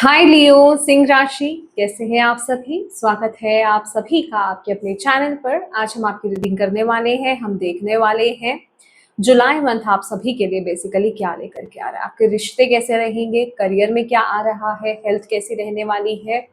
हाय लियो सिंह राशि, कैसे हैं आप सभी। स्वागत है आप सभी का आपके अपने चैनल पर। आज हम आपकी रीडिंग करने वाले हैं। हम देखने वाले हैं जुलाई मंथ आप सभी के लिए बेसिकली क्या लेकर के आ रहा है। आपके रिश्ते कैसे रहेंगे, करियर में क्या आ रहा है, हेल्थ कैसी रहने वाली है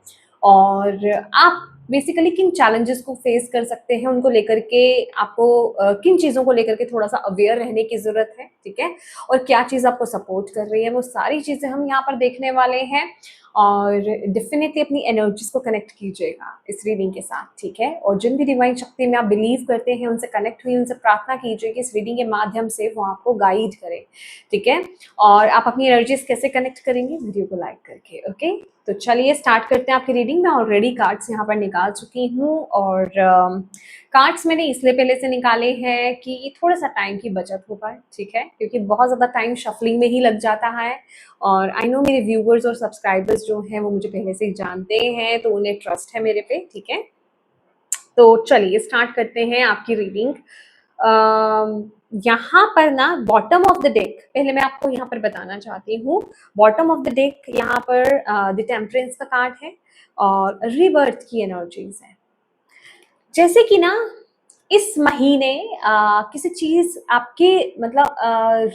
और आप बेसिकली किन चैलेंजेस को फेस कर सकते हैं, उनको लेकर के आपको किन चीज़ों को लेकर के थोड़ा सा अवेयर रहने की ज़रूरत है, ठीक है। और क्या चीज़ आपको सपोर्ट कर रही है, वो सारी चीज़ें हम यहाँ पर देखने वाले हैं। और डेफिनेटली अपनी एनर्जीज को कनेक्ट कीजिएगा इस रीडिंग के साथ, ठीक है। और जिन भी डिवाइन शक्ति में आप बिलीव करते हैं उनसे कनेक्ट हुई, उनसे प्रार्थना कीजिए कि इस रीडिंग के माध्यम से वो आपको गाइड करे, ठीक है। और आप अपनी एनर्जीज कैसे कनेक्ट करेंगे, वीडियो को लाइक करके, ओके। तो चलिए स्टार्ट करते हैं आपकी रीडिंग। मैं ऑलरेडी कार्ड्स यहाँ पर निकाल चुकी हूँ और कार्ड्स मैंने इसलिए पहले से निकाले हैं कि थोड़ा सा टाइम की बचत हो पाए, ठीक है, क्योंकि बहुत ज़्यादा टाइम शफलिंग में ही लग जाता है। और आई नो मेरे व्यूवर्स और सब्सक्राइबर्स जो हैं वो मुझे पहले से ही जानते हैं, तो उन्हें ट्रस्ट है मेरे पे, ठीक है। तो चलिए स्टार्ट करते हैं आपकी रीडिंग। यहाँ पर ना बॉटम ऑफ द डेक, पहले मैं आपको यहाँ पर बताना चाहती हूँ। बॉटम ऑफ द डेक यहाँ पर द टेम्परेंस का कार्ड है और रीबर्थ की एनर्जीज है। जैसे कि ना इस महीने किसी चीज आपके मतलब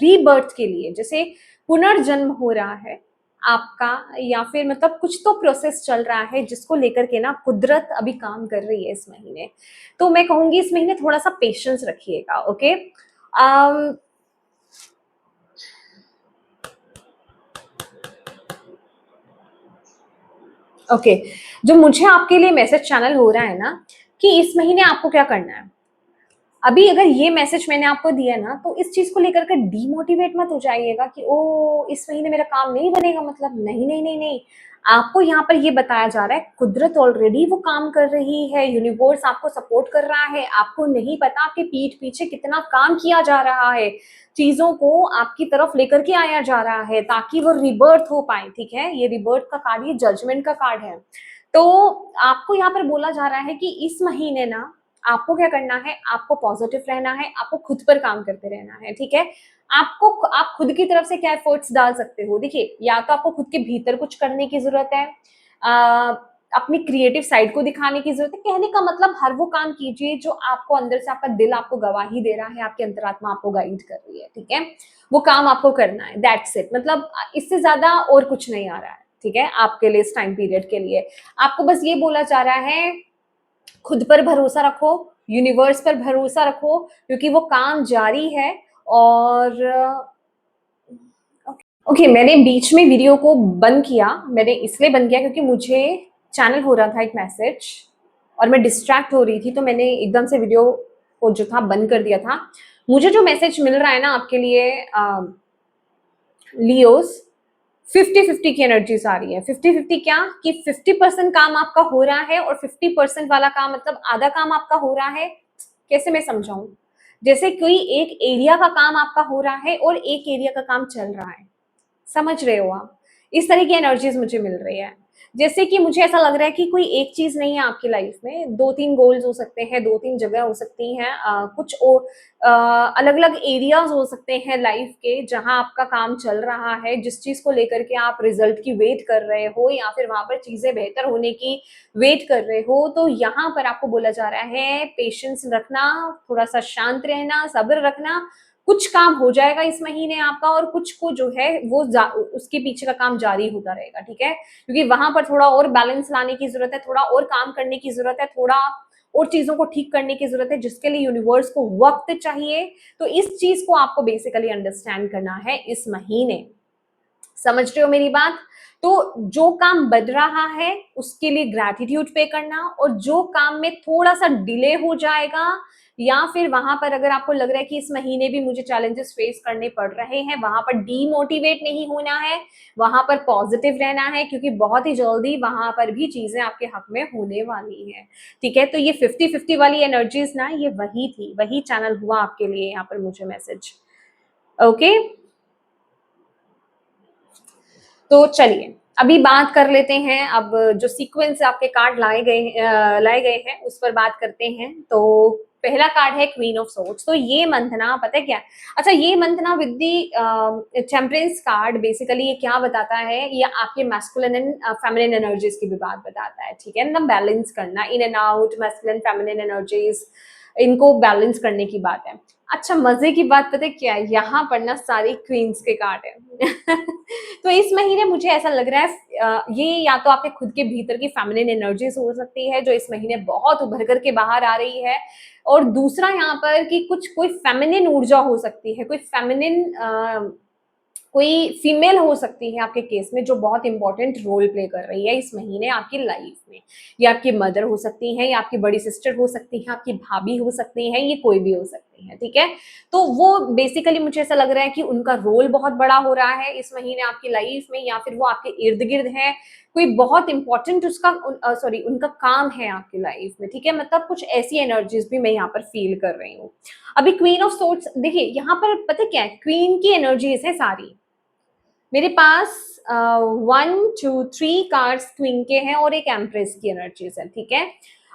रीबर्थ के लिए, जैसे पुनर्जन्म हो रहा है आपका, या फिर मतलब कुछ तो प्रोसेस चल रहा है जिसको लेकर के ना कुदरत अभी काम कर रही है इस महीने। तो मैं कहूंगी इस महीने थोड़ा सा पेशेंस रखिएगा, ओके। ओके, जो मुझे आपके लिए मैसेज चैनल हो रहा है ना कि इस महीने आपको क्या करना है। अभी अगर ये मैसेज मैंने आपको दिया ना, तो इस चीज को लेकर के डीमोटिवेट मत हो जाइएगा कि ओ इस महीने मेरा काम नहीं बनेगा, मतलब नहीं नहीं नहीं नहीं। आपको यहाँ पर ये बताया जा रहा है कुदरत ऑलरेडी वो काम कर रही है, यूनिवर्स आपको सपोर्ट कर रहा है। आपको नहीं पता आपके पीठ पीछे कितना काम किया जा रहा है, चीजों को आपकी तरफ लेकर के आया जा रहा है ताकि वो रिबर्थ हो पाए, ठीक है। ये रिबर्थ का कार्ड, ये जजमेंट का कार्ड है। तो आपको यहाँ पर बोला जा रहा है कि इस महीने ना आपको क्या करना है, आपको पॉजिटिव रहना है, आपको खुद पर काम करते रहना है, ठीक है। आपको आप खुद की तरफ से क्या एफर्ट्स डाल सकते हो, देखिए या तो आपको खुद के भीतर कुछ करने की जरूरत है, अपनी क्रिएटिव साइड को दिखाने की जरूरत है। कहने का मतलब हर वो काम कीजिए जो आपको अंदर से, आपका दिल आपको गवाही दे रहा है, आपकी अंतरात्मा आपको गाइड कर रही है, ठीक है। वो काम आपको करना है, दैट्स इट। मतलब इससे ज्यादा और कुछ नहीं आ रहा है, ठीक है, आपके लिए इस टाइम पीरियड के लिए। आपको बस ये बोला जा रहा है खुद पर भरोसा रखो, यूनिवर्स पर भरोसा रखो, क्योंकि वो काम जारी है। और ओके, मैंने बीच में वीडियो को बंद किया, मैंने इसलिए बंद किया क्योंकि मुझे चैनल हो रहा था एक मैसेज और मैं डिस्ट्रैक्ट हो रही थी, तो मैंने एकदम से वीडियो को जो था बंद कर दिया था। मुझे जो मैसेज मिल रहा है ना आपके लिए लियोस, 50-50 की एनर्जीज आ रही है। 50-50 क्या कि 50% काम आपका हो रहा है और 50% वाला काम, मतलब आधा काम आपका हो रहा है। कैसे मैं समझाऊं, जैसे कोई एक एरिया का काम आपका हो रहा है और एक एरिया का काम चल रहा है, समझ रहे हो आप। इस तरह की एनर्जीज मुझे मिल रही है। जैसे कि मुझे ऐसा लग रहा है कि कोई एक चीज नहीं है आपकी लाइफ में, दो तीन गोल्स हो सकते हैं, दो तीन जगह हो सकती हैं, कुछ और अलग अलग एरियाज हो सकते हैं लाइफ के जहां आपका काम चल रहा है, जिस चीज को लेकर के आप रिजल्ट की वेट कर रहे हो या फिर वहां पर चीजें बेहतर होने की वेट कर रहे हो। तो यहाँ पर आपको बोला जा रहा है पेशेंस रखना, थोड़ा सा शांत रहना, सब्र रखना। कुछ काम हो जाएगा इस महीने आपका और कुछ को जो है वो उसके पीछे का काम जारी होता रहेगा, ठीक है। क्योंकि वहां पर थोड़ा और बैलेंस लाने की जरूरत है, थोड़ा और काम करने की जरूरत है, थोड़ा और चीजों को ठीक करने की जरूरत है, जिसके लिए यूनिवर्स को वक्त चाहिए। तो इस चीज को आपको बेसिकली अंडरस्टैंड करना है इस महीने, समझ रहे हो मेरी बात। तो जो काम बढ़ रहा है उसके लिए ग्रैटिट्यूड पे करना, और जो काम में थोड़ा सा डिले हो जाएगा या फिर वहां पर अगर आपको लग रहा है कि इस महीने भी मुझे चैलेंजेस फेस करने पड़ रहे हैं, वहां पर डीमोटिवेट नहीं होना है, वहां पर पॉजिटिव रहना है, क्योंकि बहुत ही जल्दी वहां पर भी चीजें आपके हक में होने वाली है, ठीक है। तो ये 50-50 वाली एनर्जीज ना, ये वही थी, वही चैनल हुआ आपके लिए यहाँ पर मुझे मैसेज, ओके। तो चलिए अभी बात कर लेते हैं, अब जो सीक्वेंस से आपके कार्ड लाए गए हैं उस पर बात करते हैं। तो पहला कार्ड है क्वीन ऑफ सोर्ड्स। तो ये मंथना पता है क्या है? अच्छा, ये मंथना with the temperance card basically ये क्या बताता है, ये आपके मैस्कुलिन एंड फेमिनिन एनर्जीज की भी बात बताता है, ठीक है ना। बैलेंस करना, in and out masculine feminine energies, इनको बैलेंस करने की बात है। अच्छा, मजे की बात पता है क्या है, यहाँ पर ना सारी क्वींस के कार्ड है। तो इस महीने मुझे ऐसा लग रहा है ये या तो आपके खुद के भीतर की फेमिनिन एनर्जीज हो सकती है जो इस महीने बहुत उभर कर के बाहर आ रही है, और दूसरा यहाँ पर कि कुछ कोई फेमिनिन ऊर्जा हो सकती है, कोई फेमिनिन कोई फीमेल हो सकती है आपके केस में जो बहुत इंपॉर्टेंट रोल प्ले कर रही है इस महीने आपकी लाइफ में। ये आपकी मदर हो सकती है, या आपकी बड़ी सिस्टर हो सकती है, आपकी भाभी हो सकती है, ये कोई भी हो सकती है, ठीक है। तो वो बेसिकली मुझे ऐसा लग रहा है कि उनका रोल बहुत बड़ा हो रहा है इस महीने आपकी लाइफ में, या फिर वो आपके इर्द गिर्द है, कोई बहुत इंपॉर्टेंट सॉरी उनका काम है आपकी लाइफ में, ठीक है। मतलब कुछ ऐसी एनर्जीज भी मैं यहाँ पर फील कर रही हूँ। अभी क्वीन ऑफ सोर्ड्स देखिए, यहाँ पर पता क्या है, क्वीन की एनर्जीज है सारी मेरे पास। 1 2 3 कार्ड्स क्वीन के हैं और एक एम्प्रेस की एनर्जीज है, ठीक है।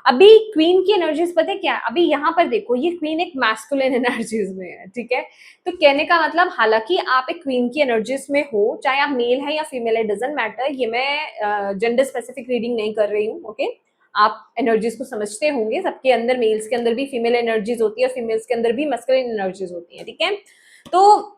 अभी क्वीन की एनर्जीज पता है क्या है, अभी यहाँ पर देखो ये क्वीन एक मैस्कुलिन एनर्जीज में है, ठीक है। तो कहने का मतलब हालांकि आप एक क्वीन की एनर्जीज में हो, चाहे आप मेल है या फीमेल है, डजेंट मैटर, ये मैं जेंडर स्पेसिफिक रीडिंग नहीं कर रही हूँ, ओके। आप एनर्जीज को समझते होंगे, सबके अंदर, मेल्स के अंदर भी फीमेल एनर्जीज होती है, फीमेल्स के अंदर भी मैस्कुलिन एनर्जीज होती है, ठीक है। तो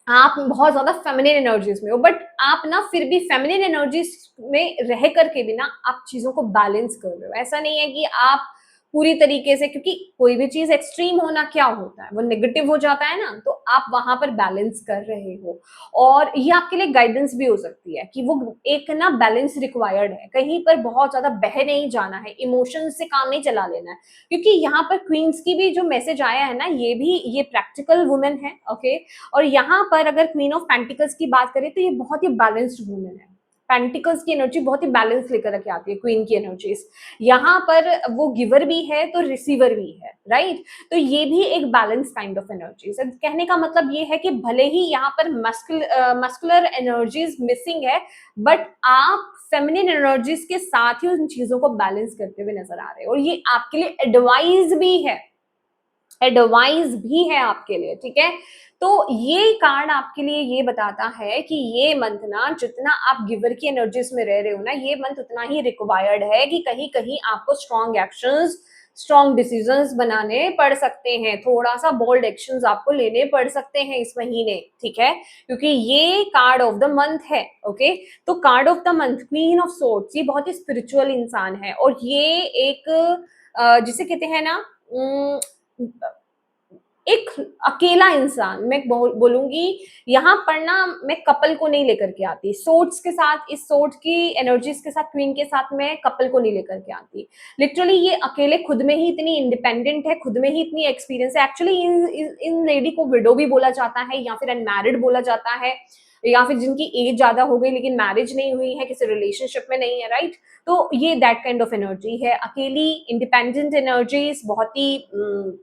आप बहुत ज्यादा फेमिनिन एनर्जीज में हो, बट आप ना फिर भी फेमिनिन एनर्जीज में रह करके भी ना आप चीजों को बैलेंस कर रहे हो। ऐसा नहीं है कि आप पूरी तरीके से, क्योंकि कोई भी चीज एक्सट्रीम होना क्या होता है, वो नेगेटिव हो जाता है ना, तो आप वहां पर बैलेंस कर रहे हो। और ये आपके लिए गाइडेंस भी हो सकती है कि वो एक ना बैलेंस रिक्वायर्ड है, कहीं पर बहुत ज्यादा बह नहीं जाना है, इमोशन से काम नहीं चला लेना है। क्योंकि यहाँ पर क्वींस की भी जो मैसेज आया है ना, ये प्रैक्टिकल वुमेन है, ओके। और यहाँ पर अगर क्वीन ऑफ पेंटिकल्स की बात करें तो ये बहुत ही बैलेंस्ड वुमेन है। पेंटिकल्स की एनर्जी बहुत ही बैलेंस लेकर के आती है क्वीन की एनर्जीज। यहाँ पर वो गिवर भी है तो रिसीवर भी है, राइट। तो ये भी एक बैलेंस काइंड ऑफ एनर्जीज है। कहने का मतलब ये है कि भले ही यहाँ पर मस्कुलर एनर्जीज मिसिंग है, बट आप फेमिनिन एनर्जीज के साथ ही उन चीजों को बैलेंस करते हुए नजर आ रहे हो, और ये आपके लिए एडवाइस भी है, एडवाइस भी है आपके लिए, ठीक है। तो ये कार्ड आपके लिए ये बताता है कि ये मंथ ना, जितना आप गिवर की एनर्जीज में रह रहे हो ना, ये मंथ उतना ही रिक्वायर्ड है कि कहीं कहीं आपको स्ट्रॉन्ग एक्शंस, स्ट्रॉन्ग डिसीजंस बनाने पड़ सकते हैं, थोड़ा सा बोल्ड एक्शंस आपको लेने पड़ सकते हैं इस महीने, ठीक है। क्योंकि ये कार्ड ऑफ द मंथ है, ओके। तो card of the month queen of swords, ये बहुत ही स्पिरिचुअल इंसान है, और ये एक जिसे कहते हैं ना, एक अकेला इंसान, मैं बोलूंगी यहाँ पर ना, मैं कपल को नहीं लेकर के आती सोर्ड्स के साथ, इस सोर्ड्स की एनर्जीज के साथ, क्वीन के साथ मैं कपल को नहीं लेकर के आती। लिटरली ये अकेले खुद में ही इतनी इंडिपेंडेंट है, खुद में ही इतनी एक्सपीरियंस है। एक्चुअली इन लेडी को विडो भी बोला जाता है, या फिर अनमैरिड बोला जाता है, या फिर जिनकी एज ज्यादा हो गई लेकिन मैरिज नहीं हुई है, किसी रिलेशनशिप में नहीं है, राइट। तो ये दैट काइंड ऑफ एनर्जी है, अकेली इंडिपेंडेंट एनर्जीज, बहुत ही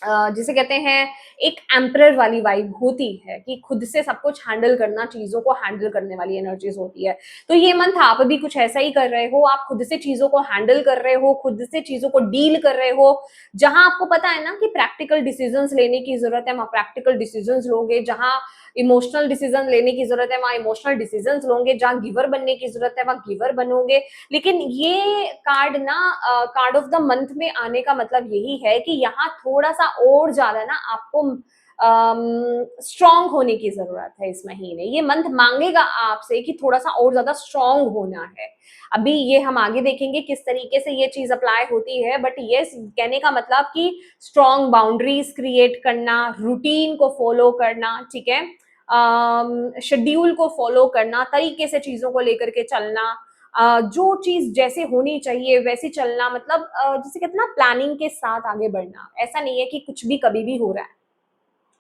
जिसे कहते हैं एक एम्परर वाली वाइब होती है कि खुद से सब कुछ हैंडल करना, चीजों को हैंडल करने वाली एनर्जीज होती है। तो ये मंथ आप भी कुछ ऐसा ही कर रहे हो, आप खुद से चीजों को हैंडल कर रहे हो, खुद से चीजों को डील कर रहे हो। जहां आपको पता है ना कि प्रैक्टिकल डिसीजंस लेने की जरूरत है, वहां प्रैक्टिकल डिसीजंस लोगे, जहां इमोशनल डिसीजन लेने की जरूरत है वहां इमोशनल डिसीजंस लोगे, जहां गिवर बनने की जरूरत है वहां गिवर बनोगे। लेकिन ये कार्ड ना, कार्ड ऑफ द मंथ में आने का मतलब यही है कि यहाँ थोड़ा सा और ज्यादा ना आपको स्ट्रांग होने की जरूरत है इस महीने। ये मंथ मांगेगा आपसे कि थोड़ा सा और ज्यादा स्ट्रांग होना है। अभी ये हम आगे देखेंगे किस तरीके से ये चीज अप्लाई होती है, बट ये कहने का मतलब कि स्ट्रांग बाउंड्रीज क्रिएट करना, रूटीन को फॉलो करना, ठीक है, शेड्यूल को फॉलो करना, तरीके से चीजों को लेकर के चलना, जो चीज जैसे होनी चाहिए वैसे चलना, मतलब जैसे कहते हैं ना प्लानिंग के साथ आगे बढ़ना। ऐसा नहीं है कि कुछ भी कभी भी हो रहा है,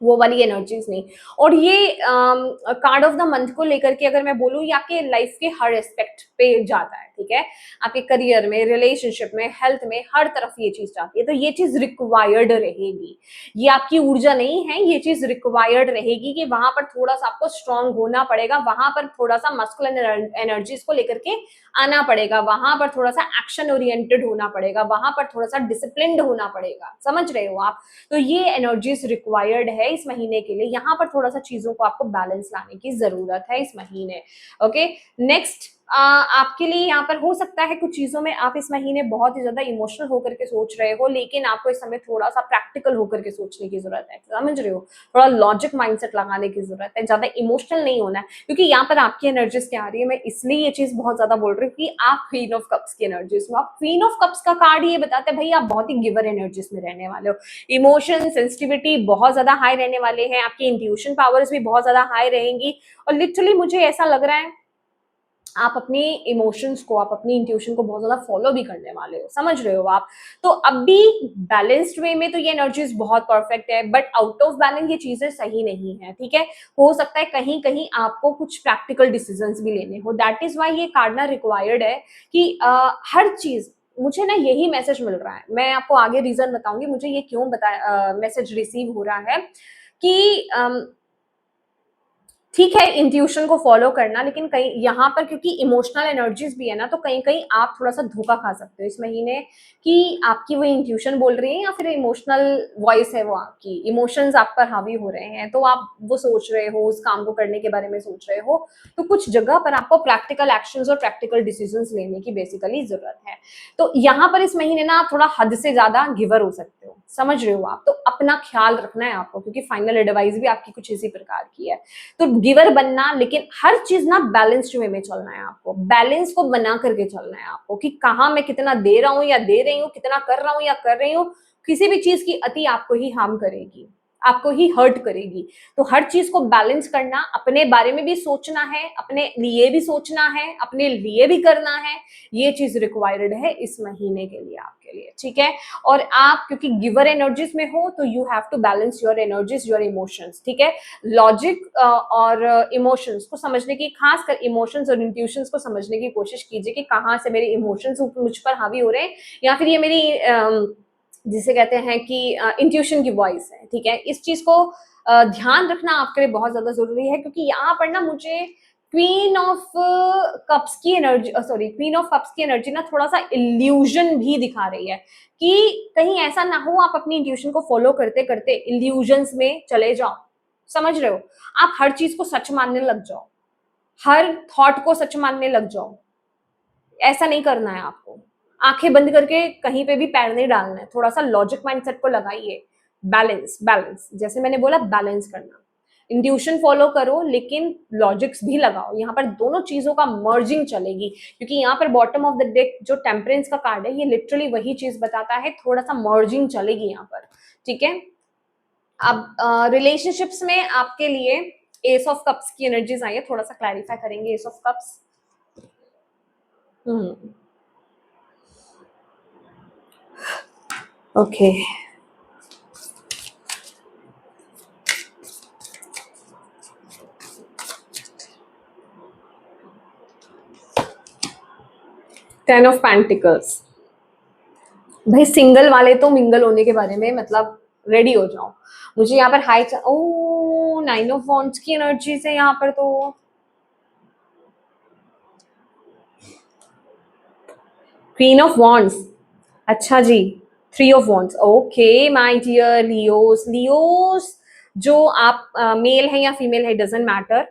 वो वाली एनर्जीज नहीं। और ये कार्ड ऑफ द मंथ को लेकर के अगर मैं बोलूँ, ये आपके लाइफ के हर एस्पेक्ट पे जाता है, ठीक है, आपके करियर में, रिलेशनशिप में, हेल्थ में, हर तरफ ये चीज जाती है। तो ये चीज रिक्वायर्ड रहेगी, ये आपकी ऊर्जा नहीं है, ये चीज रिक्वायर्ड रहेगी कि वहां पर थोड़ा सा आपको स्ट्रांग होना पड़ेगा, वहां पर थोड़ा सा मस्कुलिन एनर्जीज को लेकर के आना पड़ेगा, वहां पर थोड़ा सा एक्शन ओरिएंटेड होना पड़ेगा, वहां पर थोड़ा सा डिसिप्लिन्ड होना पड़ेगा, समझ रहे हो आप। तो ये एनर्जीज रिक्वायर्ड है इस महीने के लिए, यहाँ पर थोड़ा सा चीजों को आपको बैलेंस लाने की जरूरत है इस महीने। ओके, नेक्स्ट आपके लिए यहाँ पर हो सकता है कुछ चीजों में आप इस महीने बहुत ही ज्यादा इमोशनल होकर के सोच रहे हो, लेकिन आपको इस समय थोड़ा सा प्रैक्टिकल होकर के सोचने की जरूरत है, समझ रहे हो, थोड़ा लॉजिक माइंडसेट लगाने की जरूरत है, ज्यादा इमोशनल नहीं होना है। क्योंकि यहाँ पर आपकी एनर्जीज क्या आ रही है, मैं इसलिए ये चीज बहुत ज्यादा बोल रही हूँ कि आप क्वीन ऑफ कप्स की एनर्जीज में, आप क्वीन ऑफ कप्स का कार्ड ये बताते हैं भाई आप बहुत ही गिवर एनर्जीज में रहने वाले हो, इमोशन सेंसिटिविटी बहुत ज्यादा हाई रहने वाले हैं, आपकी इंट्यूशन पावर्स भी बहुत ज्यादा हाई रहेंगी। और लिटरली मुझे ऐसा लग रहा है आप अपने इमोशंस को, आप अपनी इंट्यूशन को बहुत ज्यादा फॉलो भी करने वाले हो, समझ रहे हो आप। तो अब भी बैलेंस्ड वे में तो ये एनर्जीज बहुत परफेक्ट है, बट आउट ऑफ बैलेंस ये चीजें सही नहीं है, ठीक है। हो सकता है कहीं कहीं आपको कुछ प्रैक्टिकल डिसीजंस भी लेने हो, दैट इज वाई ये कार्ड ना रिक्वायर्ड है कि हर चीज, मुझे ना यही मैसेज मिल रहा है, मैं आपको आगे रीजन बताऊंगी मुझे ये क्यों मैसेज रिसीव हो रहा है कि ठीक है इंट्यूशन को फॉलो करना, लेकिन कहीं यहाँ पर क्योंकि इमोशनल एनर्जीज भी है ना, तो कहीं कहीं आप थोड़ा सा धोखा खा सकते हो इस महीने कि आपकी वो इंट्यूशन बोल रही है या फिर इमोशनल वॉइस है वो आपकी, इमोशंस आप पर हावी हो रहे हैं, तो आप वो सोच रहे हो, उस काम को करने के बारे में सोच रहे हो, तो कुछ जगह पर आपको प्रैक्टिकल एक्शंस और प्रैक्टिकल डिसीजंस लेने की बेसिकली जरूरत है। तो यहाँ पर इस महीने ना आप थोड़ा हद से ज्यादा गिवर हो सकते हो, समझ रहे हो आप। तो अपना ख्याल रखना है आपको, क्योंकि फाइनल एडवाइस भी आपकी कुछ इसी प्रकार की है। तो गिवर बनना, लेकिन हर चीज ना बैलेंस्ड वे में चलना है आपको, बैलेंस को बना करके चलना है आपको कि कहाँ मैं कितना दे रहा हूँ या दे रही हूँ, कितना कर रहा हूँ या कर रही हूँ। किसी भी चीज की अति आपको ही हार्म करेगी, आपको ही हर्ट करेगी। तो हर चीज को बैलेंस करना, अपने बारे में भी सोचना है, अपने लिए भी सोचना है, अपने लिए भी करना है, ये चीज रिक्वायर्ड है इस महीने के लिए आपके लिए, ठीक है। और आप क्योंकि गिवर एनर्जीज में हो तो you have to balance your energies, your emotions, ठीक है। लॉजिक और इमोशंस को समझने की, खासकर इमोशंस और इंट्यूशंस को समझने की कोशिश कीजिए कि कहाँ से मेरे इमोशंस मुझ पर हावी हो रहे हैं, या फिर ये मेरी जिसे कहते हैं कि इंट्यूशन की वॉइस है, ठीक है। इस चीज को ध्यान रखना आपके लिए बहुत ज्यादा जरूरी है, क्योंकि यहाँ पर ना मुझे क्वीन ऑफ कप्स की energy, sorry queen of cups की एनर्जी ना थोड़ा सा इल्यूजन भी दिखा रही है कि कहीं ऐसा ना हो आप अपनी इंट्यूशन को फॉलो करते करते इल्यूजन्स में चले जाओ, समझ रहे हो। आप हर चीज को सच मानने लग जाओ, हर थॉट को सच मानने लग जाओ, ऐसा नहीं करना है आपको। आंखें बंद करके कहीं पे भी पैर नहीं डालना है, थोड़ा सा लॉजिक माइंडसेट को लगाइए। बैलेंस, बैलेंस जैसे मैंने बोला बैलेंस करना, इंट्यूशन फॉलो करो लेकिन लॉजिक्स भी लगाओ, यहाँ पर दोनों चीजों का मर्जिंग चलेगी। क्योंकि यहाँ पर बॉटम ऑफ द डेक जो टेम्परेंस का कार्ड है, ये लिटरली वही चीज बताता है, थोड़ा सा मर्जिंग चलेगी यहाँ पर, ठीक है। अब रिलेशनशिप्स में आपके लिए एस ऑफ कप्स की एनर्जीज आई है, थोड़ा सा क्लैरिफाई करेंगे S of cups. Okay, 10 of pentacles, भाई सिंगल वाले तो मिंगल होने के बारे में मतलब रेडी हो जाओ। मुझे यहाँ पर हाई, ओ 9 ऑफ वॉन्ड्स की एनर्जीज है यहाँ पर, तो क्वीन ऑफ वॉन्ड्स, अच्छा जी, 3 of wands, okay my dear Leos, Leos जो आप मेल है या फीमेल है डजंट मैटर,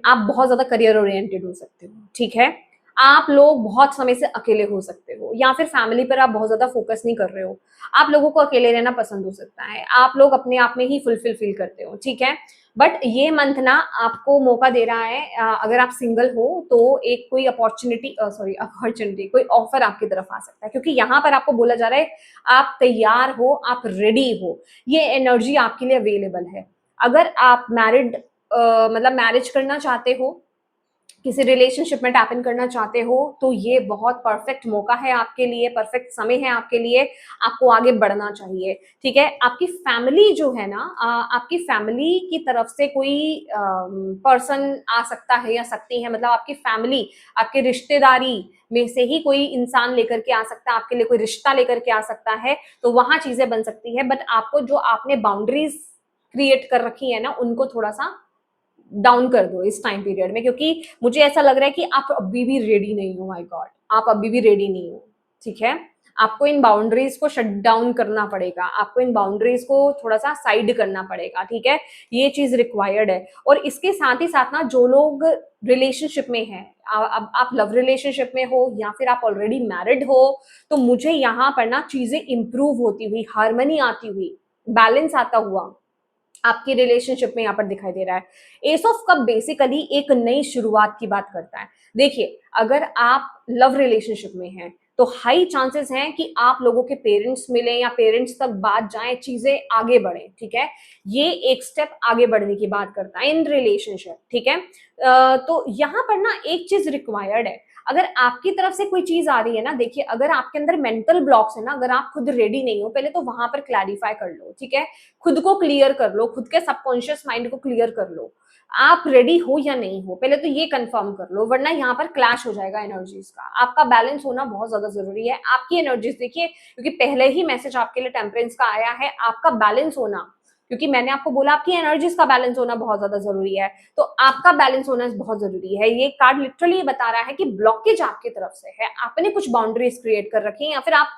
आप बहुत ज्यादा करियर ओरिएंटेड हो सकते हो, ठीक है। आप लोग बहुत समय से अकेले हो सकते हो, या फिर फैमिली पर आप बहुत ज्यादा फोकस नहीं कर रहे हो, आप लोगों को अकेले रहना पसंद हो सकता है, आप लोग अपने आप में ही फुलफिल फील करते हो, ठीक है। बट ये मंथ ना आपको मौका दे रहा है, अगर आप सिंगल हो तो एक कोई अपॉर्चुनिटी कोई ऑफर आपकी तरफ आ सकता है, क्योंकि यहाँ पर आपको बोला जा रहा है आप तैयार हो, आप रेडी हो, ये एनर्जी आपके लिए अवेलेबल है। अगर आप मैरिड मतलब मैरिज करना चाहते हो किसी रिलेशनशिप में टैप इन करना चाहते हो तो ये बहुत परफेक्ट मौका है आपके लिए, परफेक्ट समय है आपके लिए, आपको आगे बढ़ना चाहिए। ठीक है, आपकी फैमिली जो है ना, आपकी फैमिली की तरफ से कोई पर्सन आ सकता है या सकती है, मतलब आपकी फैमिली, आपके रिश्तेदारी में से ही कोई इंसान लेकर के आ सकता है, आपके लिए कोई रिश्ता लेकर के आ सकता है, तो वहां चीजें बन सकती है। बट आपको जो आपने बाउंड्रीज क्रिएट कर रखी है ना, उनको थोड़ा सा डाउन कर दो इस टाइम पीरियड में, क्योंकि मुझे ऐसा लग रहा है कि आप अभी भी रेडी नहीं हो। माय गॉड, आप अभी भी रेडी नहीं हो। ठीक है, आपको इन बाउंड्रीज को शट डाउन करना पड़ेगा, आपको इन बाउंड्रीज को थोड़ा सा साइड करना पड़ेगा। ठीक है, ये चीज रिक्वायर्ड है। और इसके साथ ही साथ ना, जो लोग रिलेशनशिप में हैं, अब आप लव रिलेशनशिप में हो या फिर आप ऑलरेडी मैरिड हो, तो मुझे यहाँ पर ना चीजें इंप्रूव होती हुई, हार्मनी आती हुई, बैलेंस आता हुआ आपकी रिलेशनशिप में यहाँ पर दिखाई दे रहा है। एस ऑफ कप बेसिकली एक नई शुरुआत की बात करता है। देखिए, अगर आप लव रिलेशनशिप में हैं तो हाई चांसेस हैं कि आप लोगों के पेरेंट्स मिलें या पेरेंट्स तक बात जाए, चीजें आगे बढ़े। ठीक है, ये एक स्टेप आगे बढ़ने की बात करता है इन रिलेशनशिप। ठीक है, तो यहाँ पर ना एक चीज रिक्वायर्ड है। अगर आपकी तरफ से कोई चीज आ रही है ना, देखिए, अगर आपके अंदर मेंटल ब्लॉक्स है ना, अगर आप खुद रेडी नहीं हो, पहले तो वहां पर क्लैरिफाई कर लो। ठीक है, खुद को क्लियर कर लो, खुद के सबकॉन्शियस माइंड को क्लियर कर लो, आप रेडी हो या नहीं हो, पहले तो ये कंफर्म कर लो, वरना यहाँ पर क्लैश हो जाएगा एनर्जीज का। आपका बैलेंस होना बहुत ज्यादा जरूरी है। आपकी एनर्जीज देखिए, क्योंकि पहले ही मैसेज आपके लिए टेम्परेंस का आया है, आपका बैलेंस होना, क्योंकि मैंने आपको बोला आपकी एनर्जीज का बैलेंस होना बहुत ज्यादा जरूरी है, तो आपका बैलेंस होना बहुत जरूरी है। ये कार्ड लिटरली बता रहा है कि ब्लॉकेज आपकी तरफ से है, आपने कुछ बाउंड्रीज क्रिएट कर रखी है, या फिर आप